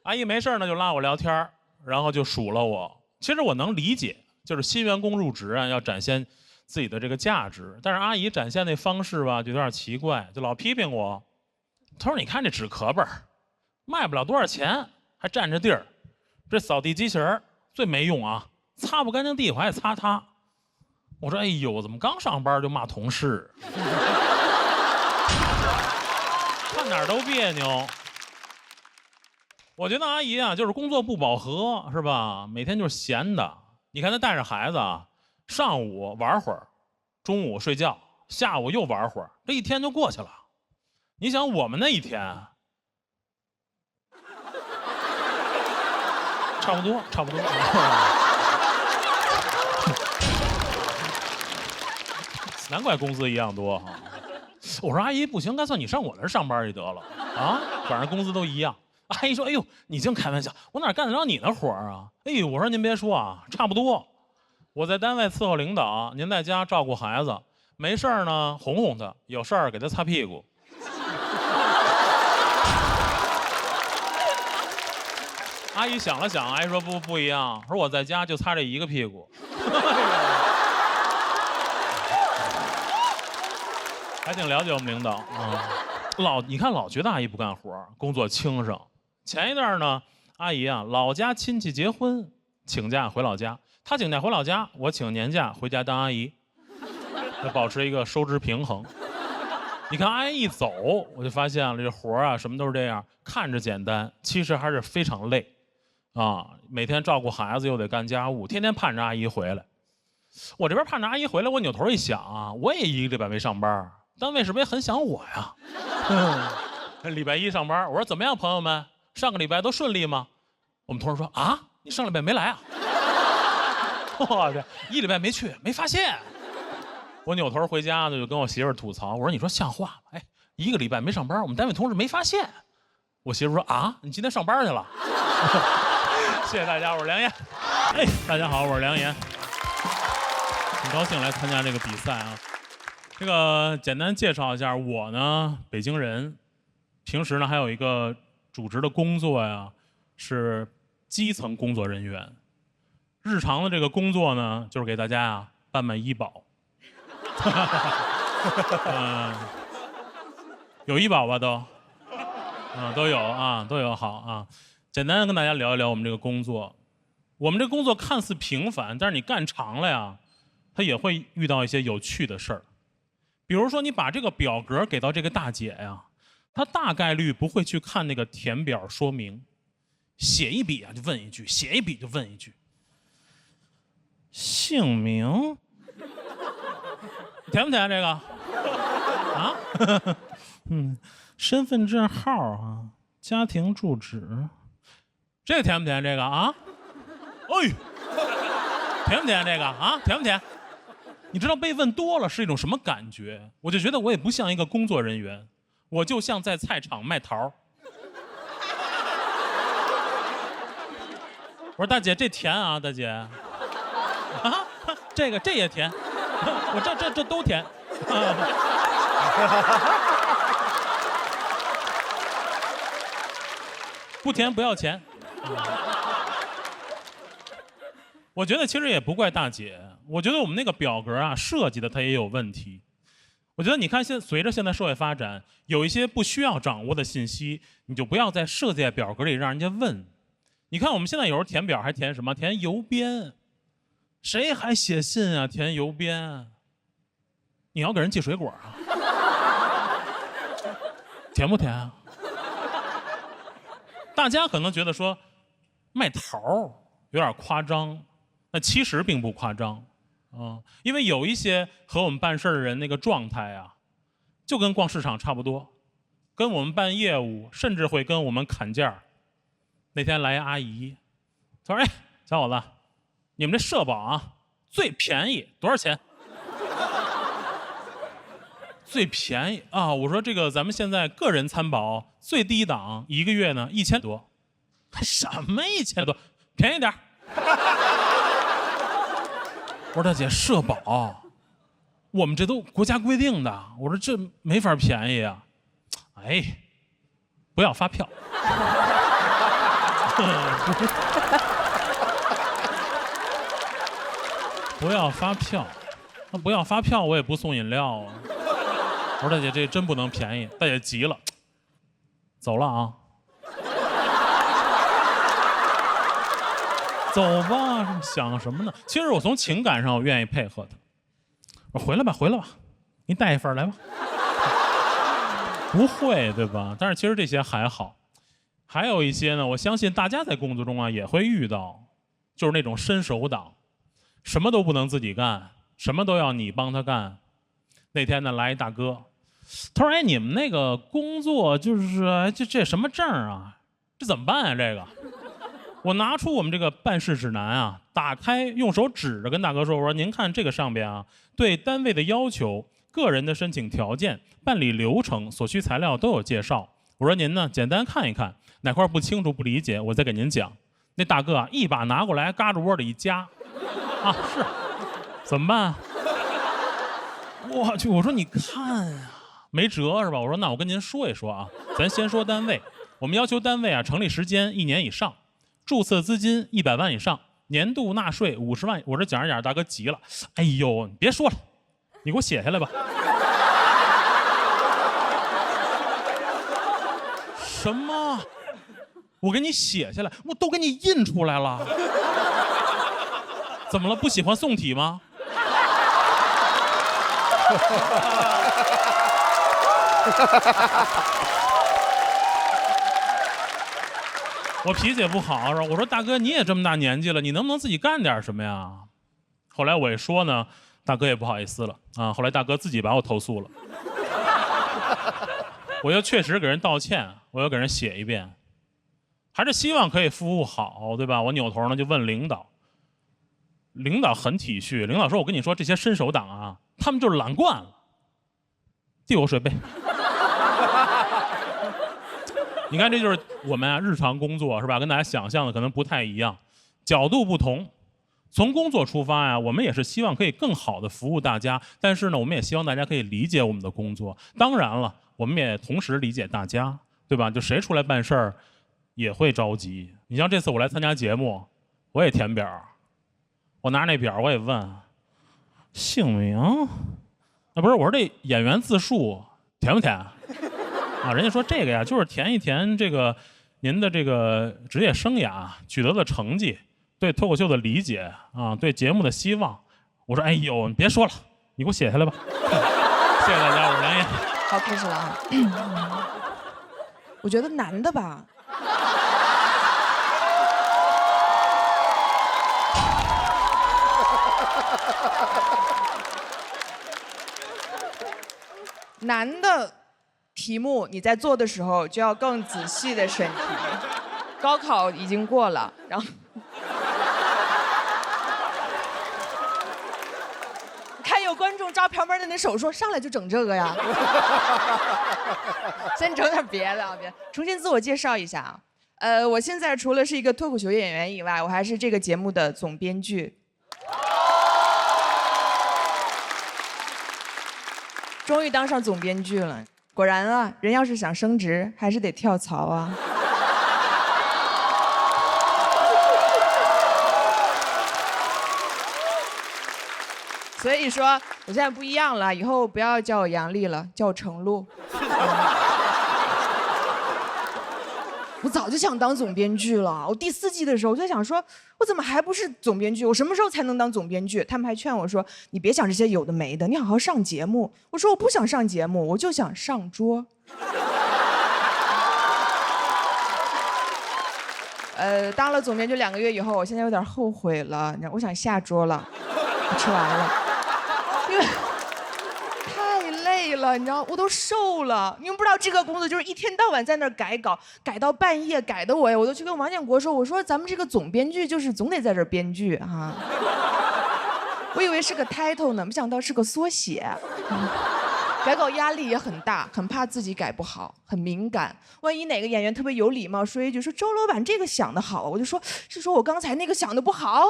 阿姨没事呢就拉我聊天，然后就数落我。其实我能理解，就是新员工入职啊，要展现自己的这个价值，但是阿姨展现那方式吧，就有点奇怪，就老批评我。她说：“你看这纸壳本，卖不了多少钱，还占着地儿。这扫地机器人最没用啊，擦不干净地我还得擦它。”我说：“哎呦，怎么刚上班就骂同事？看哪儿都别扭。”我觉得阿姨啊，就是工作不饱和，是吧？每天就是闲的。你看她带着孩子啊，上午玩会儿，中午睡觉，下午又玩会儿，这一天就过去了。你想我们那一天，差不多，差不多。难怪工资一样多哈。我说阿姨不行，干脆你上我这儿上班就得了啊，反正工资都一样。阿姨说：“哎呦，你净开玩笑，我哪干得着你的活儿啊？”哎呦，我说您别说啊，差不多。我在单位伺候领导，您在家照顾孩子，没事儿呢哄哄他，有事儿给他擦屁股。阿姨想了想，阿姨说不一样，说我在家就擦这一个屁股。还挺了解我们领导啊，你看老觉得阿姨不干活，工作轻省。前一段呢，阿姨啊老家亲戚结婚，请假回老家，她请假回老家，我请年假回家当阿姨，要保持一个收支平衡。你看阿姨一走，我就发现了这活啊什么都是这样，看着简单，其实还是非常累啊。每天照顾孩子又得干家务，天天盼着阿姨回来。我这边盼着阿姨回来，我扭头一想啊，我也一个礼拜没上班。单位是不是也很想我呀？礼拜一上班，我说怎么样，朋友们，上个礼拜都顺利吗？我们同事说啊，你上礼拜没来啊？我这一礼拜没去，没发现。我扭头回家呢，就跟我媳妇吐槽，我说你说像话吗？哎，一个礼拜没上班，我们单位同事没发现。我媳妇说啊，你今天上班去了？谢谢大家，我是梁岩。哎，大家好，我是梁岩，很高兴来参加这个比赛啊。这个简单介绍一下，我呢北京人，平时呢还有一个主职的工作呀，是基层工作人员。日常的这个工作呢，就是给大家啊办医保。有医保吧都？都有啊，都有。好啊，简单跟大家聊一聊我们这个工作。我们这个工作看似平凡，但是你干长了呀，它也会遇到一些有趣的事儿。比如说，你把这个表格给到这个大姐呀，她大概率不会去看那个填表说明，写一笔啊就问一句，写一笔就问一句，姓名填不填这个？啊？身份证号啊，家庭住址，这个填不填这个啊？哎，填不填这个啊？填不填？你知道被问多了是一种什么感觉？我就觉得我也不像一个工作人员，我就像在菜场卖桃。我说大姐这填啊，大姐，啊，这也填，我这都填。不填不要钱。我觉得其实也不怪大姐，我觉得我们那个表格啊设计的它也有问题。我觉得你看随着现在社会发展，有一些不需要掌握的信息，你就不要再设计在表格里让人家问。你看我们现在有时候填表还填什么？填邮编，谁还写信啊？填邮编，你要给人寄水果啊？填不填啊？大家可能觉得说卖桃有点夸张。那其实并不夸张，因为有一些和我们办事的人那个状态啊，就跟逛市场差不多，跟我们办业务，甚至会跟我们砍价。那天来阿姨，她说：“哎，小伙子，你们这社保啊，最便宜多少钱？”最便宜啊！我说这个咱们现在个人参保最低档一个月呢1000多，还什么1000多，便宜点。我说大姐，社保，我们这都国家规定的。我说这没法便宜啊。哎，不要发票。不要发票，那不要发票，我也不送饮料啊。我说大姐，这真不能便宜。大姐急了，走了啊。走吧，想什么呢？其实我从情感上我愿意配合他。我说回来吧，回来吧，你带一份来吧。不会对吧？但是其实这些还好，还有一些呢，我相信大家在工作中啊也会遇到，就是那种伸手党，什么都不能自己干，什么都要你帮他干。那天呢来一大哥，他说：“哎，你们那个工作就是这什么证啊？这怎么办啊？这个？”我拿出我们这个办事指南啊，打开，用手指着跟大哥说：“我说您看这个上边啊，对单位的要求、个人的申请条件、办理流程、所需材料都有介绍。我说您呢，简单看一看，哪块不清楚不理解，我再给您讲。”那大哥啊，一把拿过来，嘎着窝里一夹，啊，是，怎么办？我去，我说你看啊，没辙是吧？我说那我跟您说一说啊，咱先说单位，我们要求单位啊成立时间1年以上。注册资金100万以上，年度纳税50万。我这讲着讲着，大哥急了，哎呦，你别说了，你给我写下来吧。什么？我给你写下来，我都给你印出来了。怎么了？不喜欢宋体吗？我脾气也不好，是吧？我说大哥，你也这么大年纪了，你能不能自己干点什么呀？后来我一说呢，大哥也不好意思了啊。后来大哥自己把我投诉了，我又确实给人道歉，我又给人写一遍，还是希望可以服务好，对吧？我扭头呢就问领导，领导很体恤，领导说：“我跟你说，这些伸手党啊，他们就是懒惯了，递我水杯。”你看，这就是我们啊日常工作是吧？跟大家想象的可能不太一样，角度不同。从工作出发呀，我们也是希望可以更好的服务大家，但是呢，我们也希望大家可以理解我们的工作。当然了，我们也同时理解大家，对吧？就谁出来办事儿，也会着急。你像这次我来参加节目，我也填表，我拿着那表我也问姓名，不是，我说这演员自述填不填？啊，人家说这个呀，就是填一填这个您的这个职业生涯取得的成绩，对脱口秀的理解啊，对节目的希望。我说，哎呦，你别说了，你给我写下来吧。谢谢大家，我是梁烨。好，开始了啊。我觉得男的吧。男的题目你在做的时候就要更仔细的审题。高考已经过了，然后看有观众照旁边的那手说上来就整这个呀。先整点别的啊，别重新自我介绍一下啊。我现在除了是一个脱口秀演员以外，我还是这个节目的总编剧。终于当上总编剧了，果然啊，人要是想升职，还是得跳槽啊。所以说，我现在不一样了，以后不要叫我杨丽了，叫我程璐。我早就想当总编剧了。我第4季的时候，我就在想说，我怎么还不是总编剧？我什么时候才能当总编剧？他们还劝我说，你别想这些有的没的，你好好上节目。我说我不想上节目，我就想上桌。当了总编剧2个月以后，我现在有点后悔了，我想下桌了，我吃完了，因为太累了，你知道，我都瘦了。你们不知道这个工作就是一天到晚在那儿改稿，改到半夜，改的我都去跟王建国说，我说咱们这个总编剧就是总得在这儿编剧哈。我以为是个 title 呢，没想到是个缩写。改稿压力也很大，很怕自己改不好，很敏感。万一哪个演员特别有礼貌说一句说周老板这个想的好，我就说是说我刚才那个想的不好，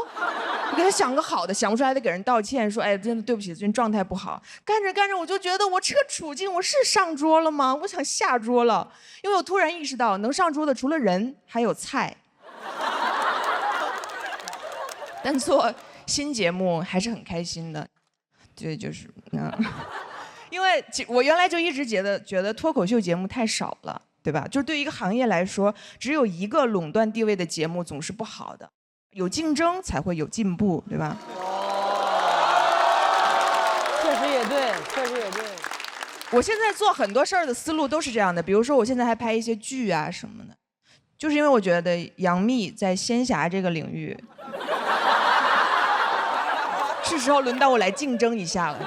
我给他想个好的，想不出来得给人道歉，说哎真的对不起，最近状态不好。干着干着我就觉得我这个处境我是上桌了吗？我想下桌了，因为我突然意识到能上桌的除了人还有菜。但做新节目还是很开心的，对，就是因为我原来就一直觉得脱口秀节目太少了，对吧？就是对于一个行业来说，只有一个垄断地位的节目总是不好的，有竞争才会有进步，对吧？确实也对，确实也对。我现在做很多事儿的思路都是这样的，比如说我现在还拍一些剧啊什么的，就是因为我觉得杨幂在仙侠这个领域，是时候轮到我来竞争一下了。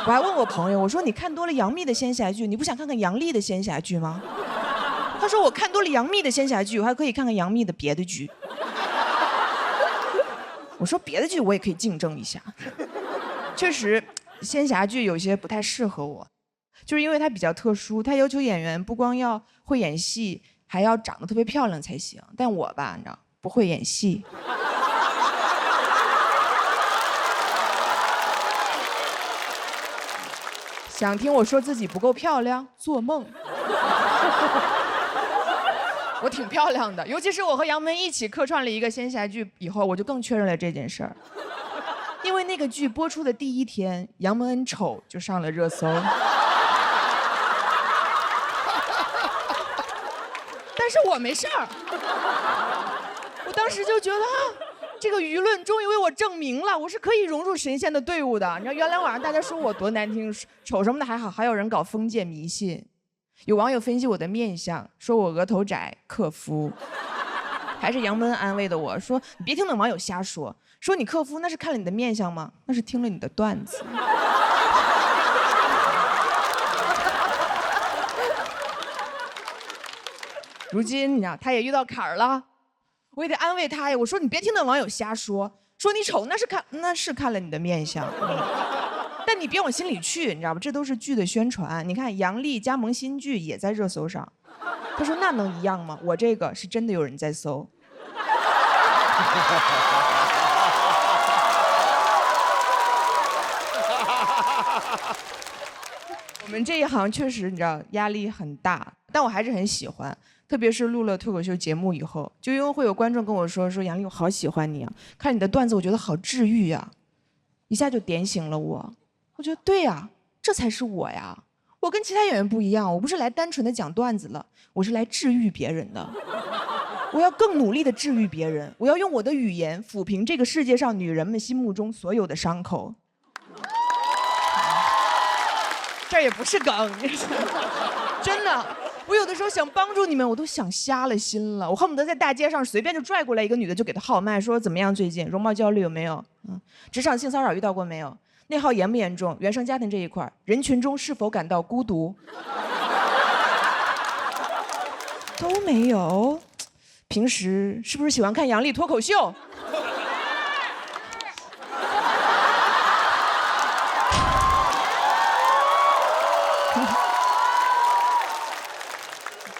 我还问我朋友，我说你看多了杨幂的仙侠剧，你不想看看杨丽的仙侠剧吗？他说我看多了杨幂的仙侠剧，我还可以看看杨幂的别的剧。我说别的剧我也可以竞争一下。确实，仙侠剧有些不太适合我，就是因为它比较特殊，它要求演员不光要会演戏，还要长得特别漂亮才行。但我吧，你知道，不会演戏。想听我说自己不够漂亮？做梦！我挺漂亮的，尤其是我和杨门一起客串了一个仙侠剧以后，我就更确认了这件事儿。因为那个剧播出的第一天，杨蒙恩丑就上了热搜。但是我没事儿，我当时就觉得这个舆论终于为我证明了，我是可以融入神仙的队伍的。你知道原来网上大家说我多难听，丑什么的还好，还有人搞封建迷信。有网友分析我的面相，说我额头窄，克夫。还是杨门安慰的我说：“你别听那网友瞎说，说你克夫那是看了你的面相吗？那是听了你的段子。”如今你知道他也遇到坎儿了，我也得安慰他呀。我说你别听那网友瞎说，说你丑那是看了你的面相，但你别往心里去，你知道吧？这都是剧的宣传。你看杨笠加盟新剧也在热搜上。他说：“那能一样吗？我这个是真的有人在搜。”我们这一行确实你知道压力很大，但我还是很喜欢。特别是录了脱口秀节目以后，就因为会有观众跟我说杨笠，我好喜欢你啊，看你的段子我觉得好治愈呀，一下就点醒了我。我觉得对呀，这才是我呀。我跟其他演员不一样，我不是来单纯的讲段子了，我是来治愈别人的。我要更努力的治愈别人，我要用我的语言抚平这个世界上女人们心目中所有的伤口。这也不是梗，真的。我有的时候想帮助你们，我都想瞎了心了。我恨不得在大街上随便就拽过来一个女的，就给她号脉，说怎么样最近容貌焦虑有没有？职场性骚扰遇到过没有？内耗严不严重？原生家庭这一块，人群中是否感到孤独？都没有。平时是不是喜欢看杨笠脱口秀？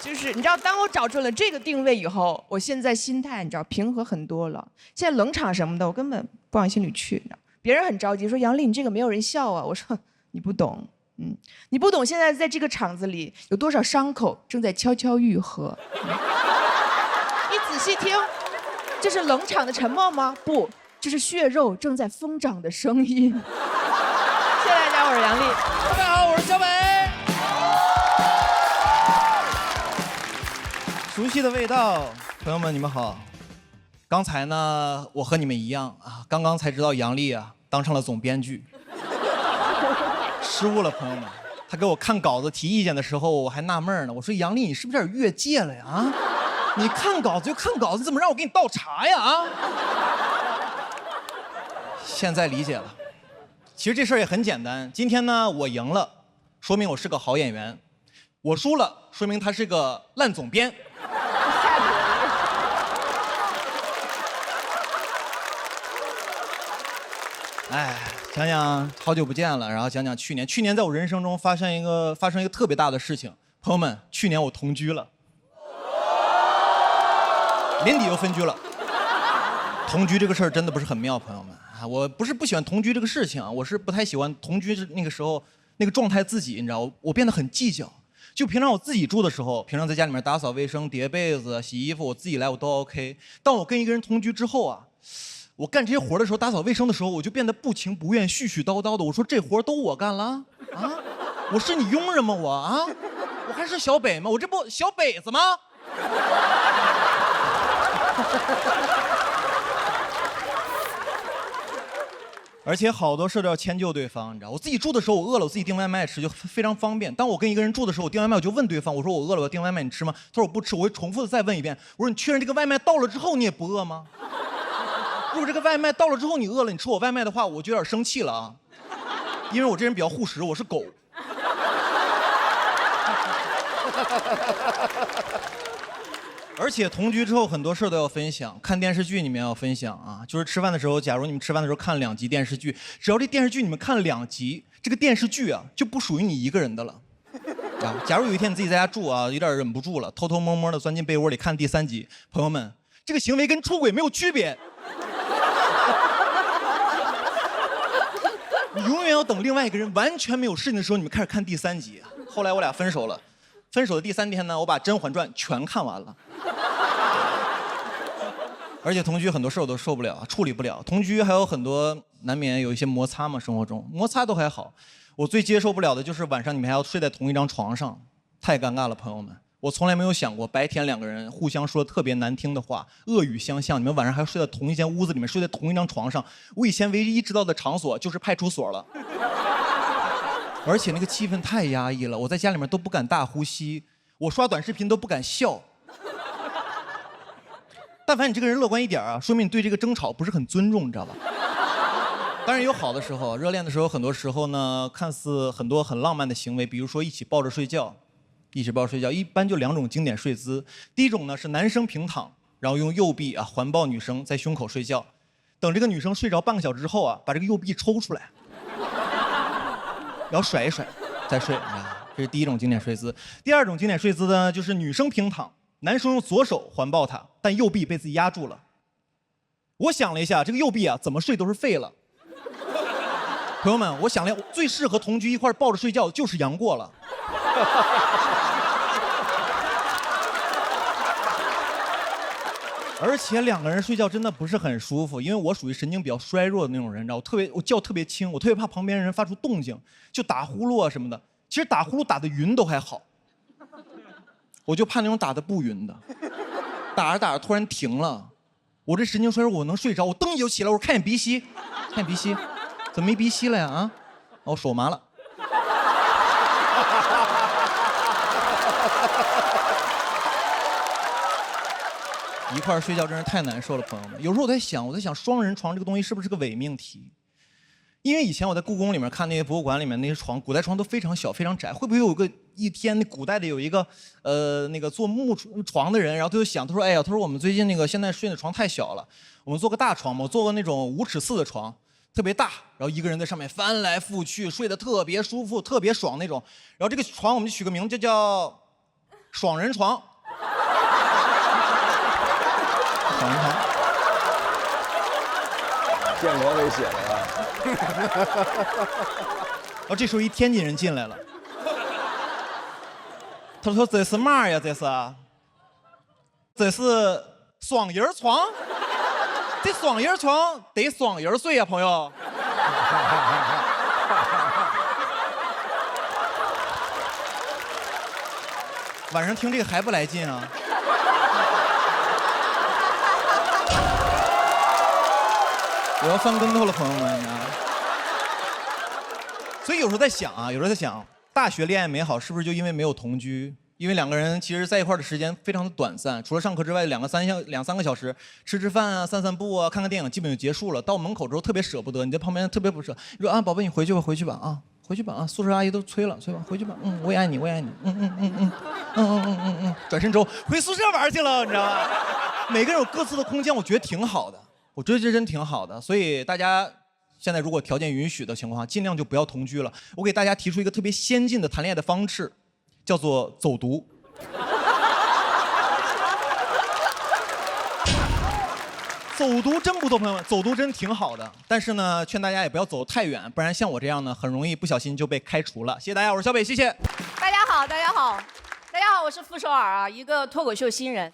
就是你知道，当我找准了这个定位以后，我现在心态你知道平和很多了。现在冷场什么的，我根本不往心里去。别人很着急说杨笠你这个没有人笑啊，我说你不懂，你不懂现在在这个场子里有多少伤口正在悄悄愈合。你仔细听，这是冷场的沉默吗？不，这是血肉正在疯长的声音。谢谢大家，我是杨笠。大家好，我是小北。熟悉的味道，朋友们你们好。刚才呢，我和你们一样啊，刚刚才知道杨笠啊当上了总编剧，失误了，朋友们。他给我看稿子提意见的时候，我还纳闷呢，我说杨笠你是不是有点越界了呀？啊，你看稿子就看稿子，你怎么让我给你倒茶呀？啊！现在理解了。其实这事儿也很简单，今天呢我赢了，说明我是个好演员；我输了，说明他是个烂总编。哎，讲讲好久不见了，然后讲讲去年在我人生中发生一个特别大的事情。朋友们，去年我同居了，年底又分居了。同居这个事儿真的不是很妙，朋友们啊，我不是不喜欢同居这个事情啊，我是不太喜欢同居那个时候那个状态自己，你知道，我变得很计较。就平常我自己住的时候，平常在家里面打扫卫生、叠被子、洗衣服，我自己来我都 OK。当我跟一个人同居之后啊，我干这些活的时候，打扫卫生的时候，我就变得不情不愿、絮絮叨叨的。我说这活都我干了啊，我是你佣人吗？我啊，我还是小北吗？我这不小北子吗？而且好多事都要迁就对方，你知道，我自己住的时候我饿了，我自己订外卖吃就非常方便。当我跟一个人住的时候，我订外卖我就问对方，我说我饿了，我要订外卖你吃吗？他说我不吃，我会重复的再问一遍，我说你确认这个外卖到了之后你也不饿吗？如果这个外卖到了之后你饿了，你吃我外卖的话，我就有点生气了啊，因为我这人比较护食，我是狗。而且同居之后很多事儿都要分享，看电视剧你们要分享啊。就是吃饭的时候，假如你们吃饭的时候看2集电视剧，只要这电视剧你们看2集，这个电视剧啊就不属于你一个人的了。啊，假如有一天你自己在家住啊，有点忍不住了，偷偷摸摸的钻进被窝里看第3集，朋友们，这个行为跟出轨没有区别。你永远要等另外一个人完全没有事情的时候，你们开始看第3集。后来我俩分手了，分手的第3天呢，我把《甄嬛传》全看完了。而且同居很多事我都受不了，处理不了。同居还有很多难免有一些摩擦嘛，生活中摩擦都还好。我最接受不了的就是晚上你们还要睡在同一张床上，太尴尬了，朋友们。我从来没有想过白天2个人互相说特别难听的话，恶语相向，你们晚上还要睡在同一间屋子里面，睡在同一张床上。我以前唯一知道的场所就是派出所了。而且那个气氛太压抑了，我在家里面都不敢大呼吸，我刷短视频都不敢笑。但凡你这个人乐观一点啊，说明你对这个争吵不是很尊重，你知道吧？当然有好的时候，热恋的时候，很多时候呢，看似很多很浪漫的行为，比如说一起抱着睡觉，一般就2种经典睡姿。第一种呢是男生平躺，然后用右臂环抱女生在胸口睡觉，等这个女生睡着半个小时之后把这个右臂抽出来，然后甩一甩，再睡。这是第一种经典睡姿。第二种经典睡姿呢，就是女生平躺，男生用左手环抱她，但右臂被自己压住了。我想了一下，这个右臂怎么睡都是废了。朋友们，我想了，最适合同居一块抱着睡觉就是杨过了。而且2个人睡觉真的不是很舒服，因为我属于神经比较衰弱的那种人，你知道，我觉特别轻，我特别怕旁边人发出动静，就打呼噜什么的。其实打呼噜打得匀都还好，我就怕那种打得不匀的，打着打着突然停了，我这神经衰弱，我能睡着，我蹬就起来，我看见鼻息，怎么没鼻息了呀？啊，我手麻了。一块睡觉真是太难受了，朋友们。有时候我在想双人床这个东西是不是个伪命题？因为以前我在故宫里面看那些博物馆里面那些床，古代床都非常小非常窄，会不会有一天那古代的有一个那个做木床的人，然后他就想，他说哎呀，他说我们最近那个现在睡的床太小了，我们做个大床嘛，我做个那种5尺4的床。特别大，然后一个人在上面翻来覆去，睡得特别舒服，特别爽那种。然后这个床我们就取个名字，叫爽人床。爽人床。建国给写的呀。然后这时候一天津人进来了，他说：“这是嘛呀？这是双人床。”这双人床得双人睡呀，朋友。晚上听这个还不来劲啊？我要翻跟头了，朋友们。所以有时候在想，大学恋爱美好是不是就因为没有同居？因为2个人其实在一块的时间非常的短暂，除了上课之外2、3个小时，吃饭啊、散步啊、看看电影，基本就结束了。到门口之后特别舍不得，你在旁边特别不舍。你说宝贝，你回去吧啊，宿舍阿姨都催了，回去吧。我也爱你。转身之后回宿舍玩去了，你知道吗？每个人有各自的空间，我觉得挺好的，这真挺好的。所以大家现在如果条件允许的情况下，尽量就不要同居了。我给大家提出一个特别先进的谈恋爱的方式。叫做走读。走读真不错，朋友们，走读真挺好的。但是呢，劝大家也不要走太远，不然像我这样呢，很容易不小心就被开除了。谢谢大家，我是小北，谢谢。大家好，我是傅首尔一个脱口秀新人。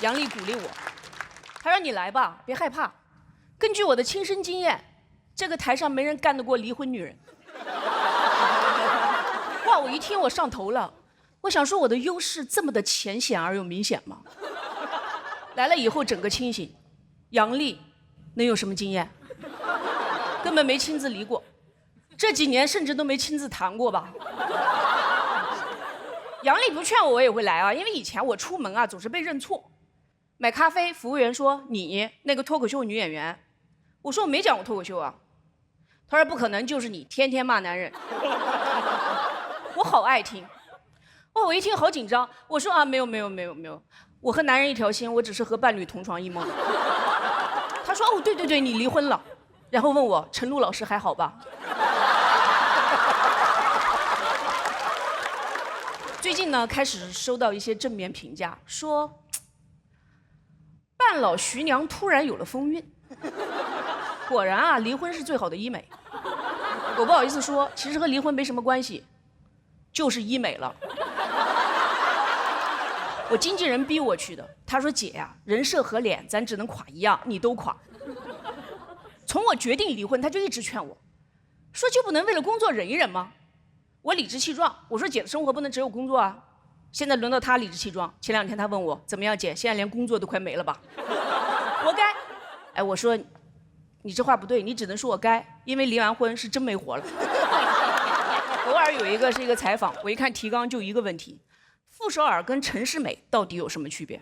杨笠鼓励我，他说：“你来吧，别害怕。根据我的亲身经验，这个台上没人干得过离婚女人。”哇！我一听我上头了，我想说我的优势这么的浅显而又明显吗？来了以后整个清醒，杨笠能有什么经验？根本没亲自离过，这几年甚至都没亲自谈过吧。杨笠不劝我也会来啊，因为以前我出门总是被认错。买咖啡，服务员说你那个脱口秀女演员，我说我没讲过脱口秀啊。他说不可能，就是你天天骂男人。我好爱听，哇，我一听好紧张，我说啊，没有，我和男人一条心，我只是和伴侣同床异梦。他说哦，对，你离婚了，然后问我陈露老师还好吧？最近呢，开始收到一些正面评价，说半老徐娘突然有了风韵。果然啊，离婚是最好的医美。我不好意思说，其实和离婚没什么关系，就是医美了。我经纪人逼我去的，他说姐呀，人设和脸咱只能垮一样，你都垮。从我决定离婚，他就一直劝我，说就不能为了工作忍一忍吗？我理直气壮，我说姐的生活不能只有工作啊。现在轮到他理直气壮，前2天他问我怎么样，姐，现在连工作都快没了吧？活该。哎，我说你这话不对，你只能说我该，因为离完婚是真没活了。偶尔有一个是一个采访，我一看提纲就一个问题：傅首尔跟陈世美到底有什么区别？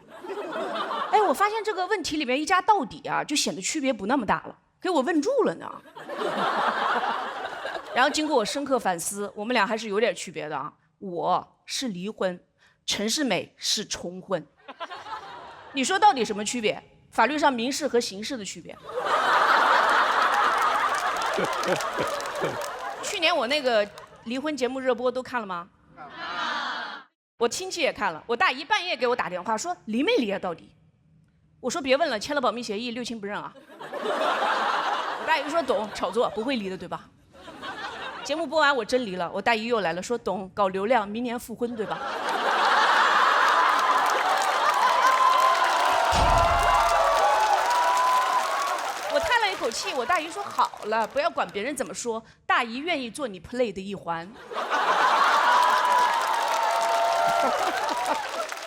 哎，我发现这个问题里面一加到底啊，就显得区别不那么大了，给我问住了呢。然后经过我深刻反思，我们俩还是有点区别的啊。我是离婚，陈世美是重婚。你说到底什么区别？法律上民事和刑事的区别。去年我那个离婚节目热播都看了吗？我亲戚也看了，我大姨半夜给我打电话说离没离啊到底？我说别问了，签了保密协议，6亲不认啊。我大姨说懂，炒作不会离的对吧？节目播完我真离了，我大姨又来了，说懂，搞流量，明年复婚对吧？我叹了一口气，我大姨说好了，不要管别人怎么说，大姨愿意做你 play 的一环。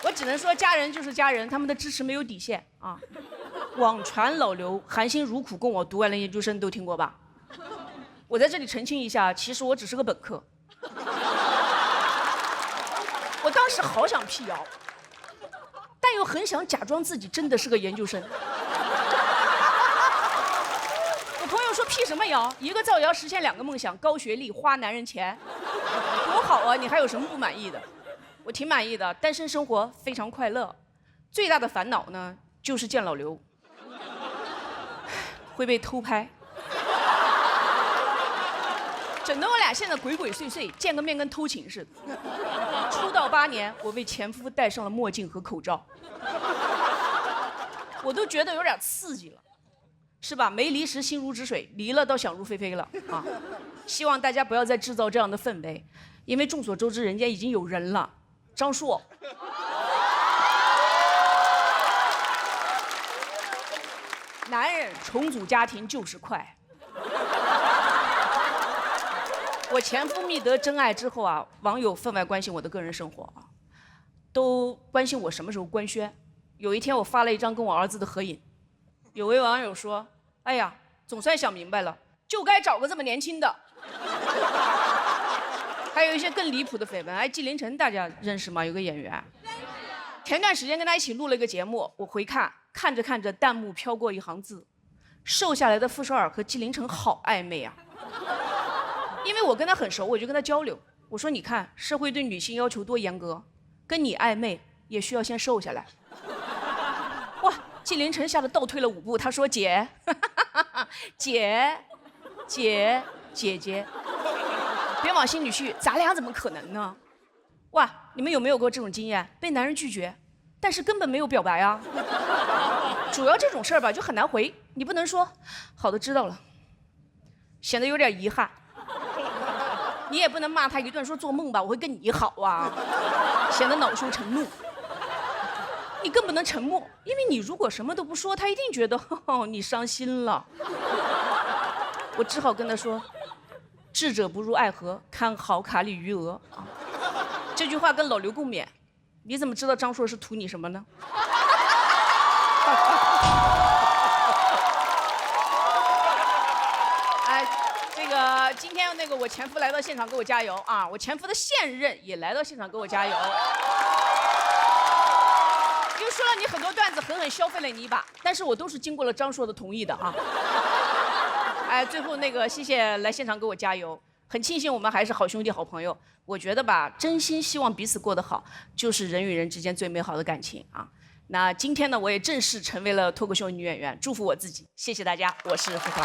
我只能说家人就是家人，他们的支持没有底线啊。网传老刘含辛茹苦供我读完了研究生，都听过吧？我在这里澄清一下，其实我只是个本科。我当时好想辟谣，但又很想假装自己真的是个研究生。我朋友说辟什么谣？一个造谣实现2个梦想，高学历花男人钱，多好啊！你还有什么不满意的？我挺满意的，单身生活非常快乐。最大的烦恼呢，就是见老刘会被偷拍。整得我俩现在鬼鬼祟祟，见个面跟偷情似的。出道8年，我为前夫戴上了墨镜和口罩，我都觉得有点刺激了，是吧？没离时心如止水，离了倒想入非非了啊！希望大家不要再制造这样的氛围，因为众所周知，人家已经有人了，张硕。男人重组家庭就是快。我前夫觅得真爱之后啊，网友分外关心我的个人生活啊，都关心我什么时候官宣。有一天我发了一张跟我儿子的合影，有位网友说：“哎呀，总算想明白了，就该找个这么年轻的。”还有一些更离谱的绯闻，哎，纪凌尘大家认识吗？有个演员，前段时间跟他一起录了一个节目，我回看，看着看着，弹幕飘过一行字：“瘦下来的傅首尔和纪凌尘好暧昧啊。”因为我跟他很熟，我就跟他交流，我说：“你看，社会对女性要求多严格，跟你暧昧也需要先瘦下来。”哇，纪凌尘吓得倒退了5步，他说：“姐，姐，姐姐，别往心里去，咱俩怎么可能呢？”哇，你们有没有过这种经验？被男人拒绝，但是根本没有表白啊。主要这种事儿吧，就很难回，你不能说“好的，知道了”，显得有点遗憾。你也不能骂他一顿，说做梦吧，我会跟你好啊，显得恼羞成怒。你更不能沉默，因为你如果什么都不说，他一定觉得你伤心了。我只好跟他说：“智者不入爱河，看好卡里余额啊。”这句话跟老刘共勉。你怎么知道张硕是图你什么呢？今天那个我前夫来到现场给我加油啊！我前夫的现任也来到现场给我加油。就说了你很多段子，狠狠消费了你一把，但是我都是经过了张硕的同意的啊。哎，最后那个谢谢来现场给我加油，很庆幸我们还是好兄弟、好朋友。我觉得吧，真心希望彼此过得好，就是人与人之间最美好的感情啊。那今天呢，我也正式成为了脱口秀女演员，祝福我自己。谢谢大家，我是付涛。